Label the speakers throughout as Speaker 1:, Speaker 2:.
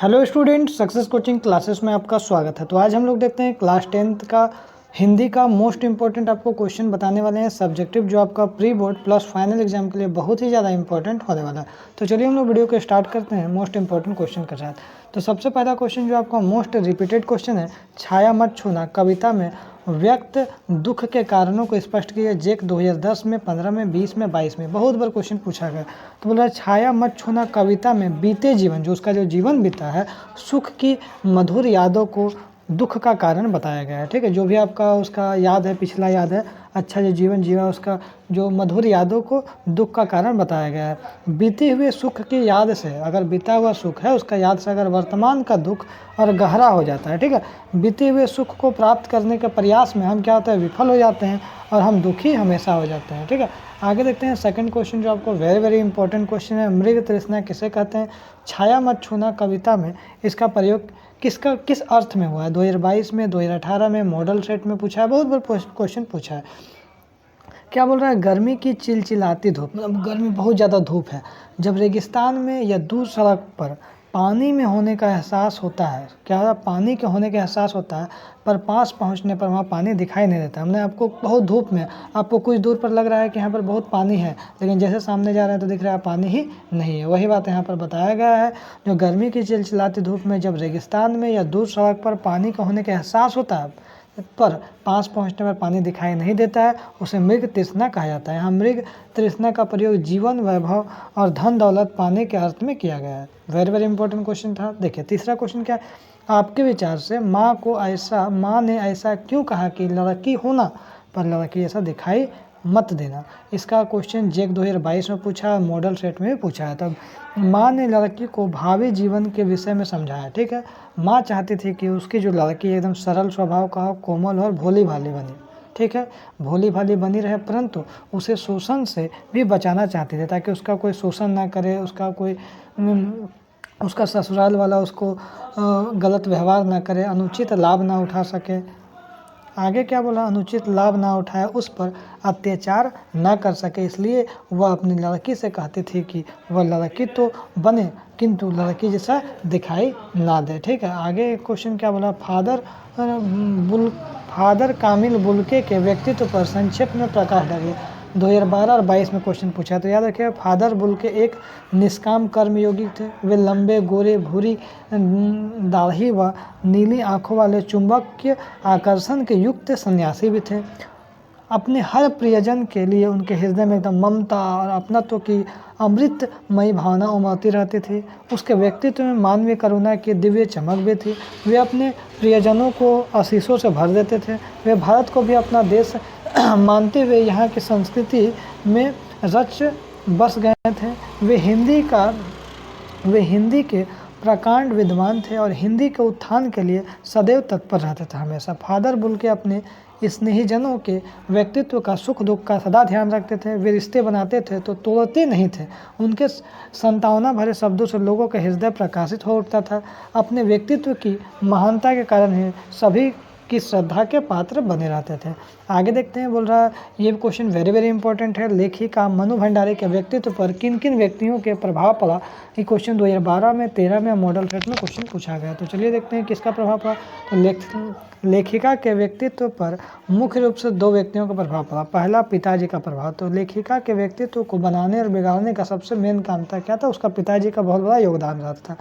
Speaker 1: Hello student, success coaching classes में आपका स्वागत है। तो आज हम लोग देखते हैं क्लास 10th का हिंदी का मोस्ट इंपॉर्टेंट आपको क्वेश्चन बताने वाले हैं। सब्जेक्टिव जो आपका pre board plus final exam के लिए बहुत ही ज़्यादा इंपॉर्टेंट होने वाला है। तो चलिए हम लोग वीडियो को स्टार्ट करते हैं मोस्ट इंपॉर्टेंट क्वेश्चन के साथ। तो सबसे पहला क्वेश्चन जो आपका मोस्ट रिपीटेड क्वेश्चन है, छाया मत छूना कविता में व्यक्त दुख के कारणों को स्पष्ट किया। जेक 2010 में, 15 में, 20 में, 22 में बहुत बार क्वेश्चन पूछा गया। तो बोल रहा है छाया मत छूना कविता में बीते जीवन, जो उसका जो जीवन बीता है, सुख की मधुर यादों को दुख का कारण बताया गया है। ठीक है, जो भी आपका उसका याद है, पिछला याद है, अच्छा जो जीवन जीवा, उसका जो मधुर यादों को दुख का कारण बताया गया है। बीते हुए सुख की याद से, अगर बीता हुआ सुख है उसका याद से अगर वर्तमान का दुख और गहरा हो जाता है। ठीक है, बीते हुए सुख को प्राप्त करने के प्रयास में हम क्या होता है, विफल हो जाते हैं और हम दुखी हमेशा हो जाते हैं। ठीक है, आगे देखते हैं सेकंड क्वेश्चन जो आपको वेरी इंपॉर्टेंट क्वेश्चन है। मृग तृष्णा किसे कहते हैं? छाया मत छूना कविता में इसका प्रयोग किस अर्थ में हुआ है? 2022 में, 2018 में, मॉडल सेट में पूछा है, बहुत बार क्वेश्चन पूछा है। क्या बोल रहा है? गर्मी की चिलचिलाती धूप, मतलब गर्मी बहुत ज़्यादा धूप है, जब रेगिस्तान में या दूर सड़क पर पानी में होने का एहसास होता है। क्या होता है? पानी के होने का एहसास होता है, पर पास पहुंचने पर वहाँ पानी दिखाई नहीं देता। हमने आपको बहुत धूप में, आपको कुछ दूर पर लग रहा है कि यहाँ पर बहुत पानी है, लेकिन जैसे सामने जा रहे हैं तो दिख रहा है पानी ही नहीं है। वही बात यहाँ पर बताया गया है। जो गर्मी की चिलचिलाती धूप में जब रेगिस्तान में या दूर सड़क पर पानी का होने का एहसास होता है, पर पास पहुंचने पर पानी दिखाई नहीं देता है, उसे मृग तृष्णा कहा जाता है। यहाँ मृग तृष्णा का प्रयोग जीवन, वैभव और धन दौलत पाने के अर्थ में किया गया है। वेरी इंपॉर्टेंट क्वेश्चन था। देखिए तीसरा क्वेश्चन क्या है? आपके विचार से माँ ने ऐसा क्यों कहा कि लड़की होना पर लड़की ऐसा दिखाई मत देना? इसका क्वेश्चन जेक 2022 में पूछा, मॉडल सेट में भी पूछा है। तब माँ ने लड़की को भावी जीवन के विषय में समझाया। ठीक है, माँ चाहती थी कि उसकी जो लड़की एकदम सरल स्वभाव का हो, कोमल और भोली भाली बनी। ठीक है, भोली भाली बनी रहे, परंतु उसे शोषण से भी बचाना चाहती थी, ताकि उसका कोई शोषण ना करे, उसका ससुराल वाला उसको गलत व्यवहार ना करे, अनुचित लाभ ना उठा सके। आगे क्या बोला? अनुचित लाभ ना उठाए, उस पर अत्याचार ना कर सके, इसलिए वह अपनी लड़की से कहती थी कि वह लड़की तो बने किंतु लड़की जैसा दिखाई ना दे। ठीक है, आगे क्वेश्चन क्या बोला? फादर कामिल बुल्के के व्यक्तित्व पर संक्षेप में प्रकाश डालिए। 2012 और 22 में क्वेश्चन पूछा, तो याद रखिए फादर बुल्के एक निष्काम कर्मयोगी थे। वे लंबे, गोरे, भूरी दाढ़ी व नीली आंखों वाले चुंबकीय आकर्षण के युक्त सन्यासी भी थे। अपने हर प्रियजन के लिए उनके हृदय में एकदम ममता और अपनत्व की अमृतमयी भावना उमड़ती रहती थी। उसके व्यक्तित्व में मानवीय करुणा की दिव्य चमक भी थी। वे अपने प्रियजनों को आशीषों से भर देते थे। वे भारत को भी अपना देश मानते हुए यहाँ की संस्कृति में रच बस गए थे। वे हिंदी के प्रकांड विद्वान थे और हिंदी के उत्थान के लिए सदैव तत्पर रहते थे हमेशा। फादर बुल्के अपने स्नेहीजनों के व्यक्तित्व का, सुख दुख का सदा ध्यान रखते थे। वे रिश्ते बनाते थे तो तोड़ते नहीं थे। उनके संतावना भरे शब्दों से लोगों का हृदय प्रकाशित हो उठता था। अपने व्यक्तित्व की महानता के कारण ही सभी की श्रद्धा के पात्र बने रहते थे। आगे देखते हैं, बोल रहा है ये क्वेश्चन वेरी इंपॉर्टेंट है। लेखिका मनु भंडारी के व्यक्तित्व पर किन किन व्यक्तियों के प्रभाव पड़ा? ये क्वेश्चन 2012 में, 13 में, मॉडल सेट में क्वेश्चन पूछा गया। तो चलिए देखते हैं किसका प्रभाव पड़ा। तो लेखिका के व्यक्तित्व पर मुख्य रूप से दो व्यक्तियों का प्रभाव पड़ा। पहला, पिताजी का प्रभाव। तो लेखिका के व्यक्तित्व को बनाने और बिगाड़ने का सबसे मेन काम था क्या था? उसका पिताजी का बहुत बड़ा योगदान रहता था।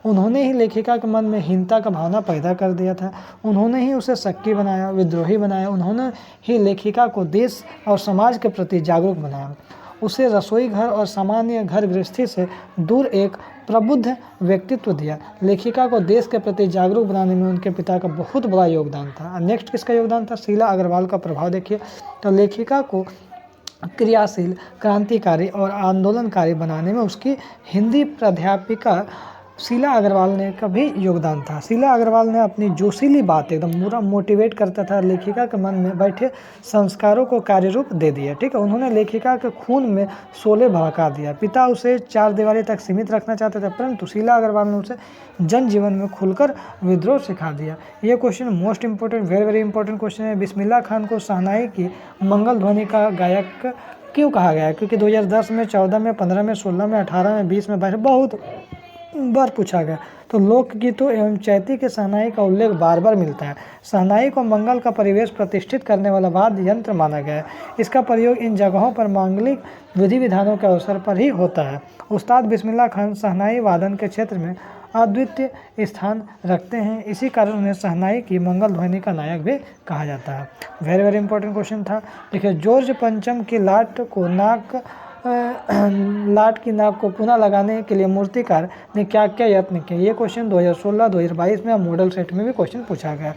Speaker 1: उन्होंने ही लेखिका के मन में हीनता का भावना पैदा कर दिया था। उन्होंने ही उसे शक्की बनाया, विद्रोही बनाया। उन्होंने ही लेखिका को देश और समाज के प्रति जागरूक बनाया। उसे रसोई घर और सामान्य घर गृहस्थी से दूर एक प्रबुद्ध व्यक्तित्व दिया। लेखिका को देश के प्रति जागरूक बनाने में उनके पिता का बहुत बड़ा योगदान था। नेक्स्ट किसका योगदान था? शीला अग्रवाल का प्रभाव देखिए। तो लेखिका को क्रियाशील, क्रांतिकारी और आंदोलनकारी बनाने में उसकी हिंदी प्राध्यापिका शीला अग्रवाल ने का भी योगदान था। शीला अग्रवाल ने अपनी जोशीली बात एकदम पूरा मोटिवेट करता था, लेखिका के मन में बैठे संस्कारों को कार्यरूप दे दिया। ठीक है, उन्होंने लेखिका के खून में शोले भड़का दिया। पिता उसे चार दीवारी तक सीमित रखना चाहते थे, परंतु शीला अग्रवाल ने उसे जनजीवन में खुलकर विद्रोह सिखा दिया। ये question most important, very important question है। बिस्मिल्लाह खान को शहनाई की मंगल ध्वनि का गायक क्यों कहा गया है? क्योंकि 2010 में, 14 में, 15 में, 16 में, 18 में, 20 में, 22 बहुत बार पूछा गया। तो लोकगीतों एवं चैती के शहनाई का उल्लेख बार बार मिलता है। शहनाई को मंगल का परिवेश प्रतिष्ठित करने वाला वाद्य यंत्र माना गया है। इसका प्रयोग इन जगहों पर मांगलिक विधि विधानों के अवसर पर ही होता है। उस्ताद बिस्मिल्लाह खान शहनाई वादन के क्षेत्र में अद्वितीय स्थान रखते हैं। इसी कारण उन्हें शहनाई की मंगल ध्वनि का नायक भी कहा जाता है। वेरी वेरी इंपॉर्टेंट क्वेश्चन था। देखिए, जॉर्ज पंचम की लाट की नाक को पुनः लगाने के लिए मूर्तिकार ने क्या क्या यत्न किए। ये क्वेश्चन 2016, 2022 में मॉडल सेट में भी क्वेश्चन पूछा गया।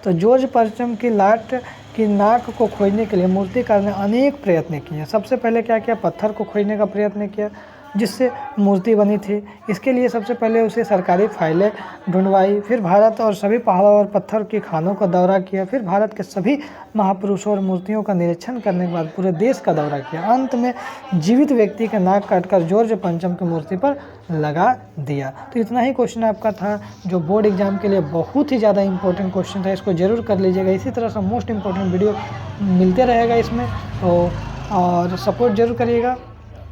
Speaker 1: तो जॉर्ज पंचम की लाट की नाक को खोजने के लिए मूर्तिकार ने अनेक प्रयत्न किए। सबसे पहले क्या किया, पत्थर को खोजने का प्रयत्न किया जिससे मूर्ति बनी थी। इसके लिए सबसे पहले उसे सरकारी फाइलें ढूंढवाई, फिर भारत और सभी पहाड़ों और पत्थर की खानों का दौरा किया, फिर भारत के सभी महापुरुषों और मूर्तियों का निरीक्षण करने के बाद पूरे देश का दौरा किया। अंत में जीवित व्यक्ति का नाक काटकर जॉर्ज पंचम की मूर्ति पर लगा दिया। तो इतना ही क्वेश्चन आपका था जो बोर्ड एग्जाम के लिए बहुत ही ज़्यादा इंपॉर्टेंट क्वेश्चन था। इसको जरूर कर लीजिएगा। इसी तरह से मोस्ट इंपॉर्टेंट वीडियो मिलते रहेगा इसमें, तो और सपोर्ट जरूर करिएगा।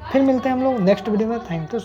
Speaker 1: फिर मिलते हैं हम लोग नेक्स्ट वीडियो में। Thank you.